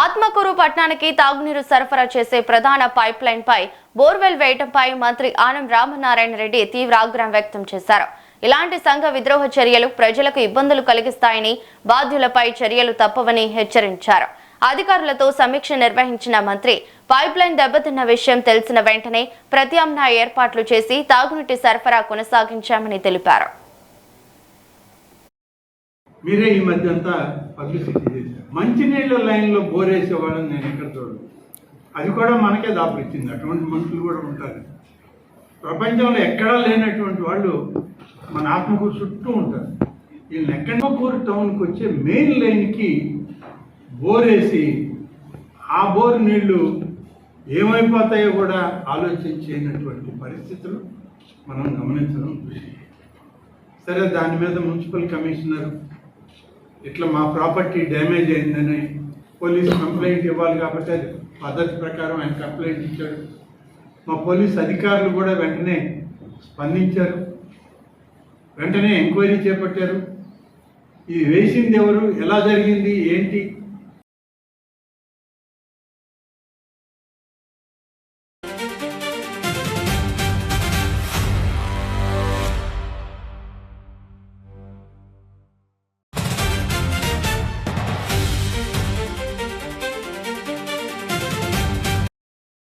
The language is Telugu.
ఆత్మకూరు పట్టణానికి తాగునీరు సరఫరా చేసే ప్రధాన పైప్ లైన్ పై బోర్వెల్ వేయటంపై మంత్రి ఆనం రామనారాయణ రెడ్డి తీవ్ర ఆగ్రహం వ్యక్తం చేశారు. ఇలాంటి సంఘ విద్రోహ చర్యలు ప్రజలకు ఇబ్బందులు కలిగిస్తాయని, బాధ్యులపై చర్యలు తప్పవని హెచ్చరించారు. అధికారులతో సమీక్ష నిర్వహించిన మంత్రి పైప్ లైన్ దెబ్బతిన్న విషయం తెలిసిన వెంటనే ప్రత్యామ్నాయ ఏర్పాట్లు చేసి తాగునీటి సరఫరా కొనసాగించామని తెలిపారు. మీరే ఈ మధ్య అంతా పబ్లిసిటీ చేశారు. మంచినీళ్ళ లైన్లో బోరేసేవాళ్ళని నేను ఎక్కడ చూడను. అది కూడా మనకే దాపురిచ్చింది. అటువంటి మనుషులు కూడా ఉంటారు. ప్రపంచంలో ఎక్కడా లేనటువంటి వాళ్ళు మన ఆత్మకూరు చుట్టూ ఉంటారు. వీళ్ళని ఆత్మకూరు టౌన్కి వచ్చే మెయిన్ లైన్కి బోరేసి ఆ బోరు నీళ్లు ఏమైపోతాయో కూడా ఆలోచించేటువంటి పరిస్థితులు మనం గమనించడం చూసి, సరే దాని మీద మున్సిపల్ కమిషనర్ ఇట్లా మా ప్రాపర్టీ డ్యామేజ్ అయిందని పోలీస్ కంప్లైంట్ ఇవ్వాలి కాబట్టి అది పద్ధతి ప్రకారం ఆయన కంప్లైంట్ ఇచ్చాడు. మా పోలీస్ అధికారులు కూడా వెంటనే స్పందించారు, వెంటనే ఎంక్వైరీ చేపట్టారు. ఇది వేసింది ఎవరు, ఎలా జరిగింది, ఏంటి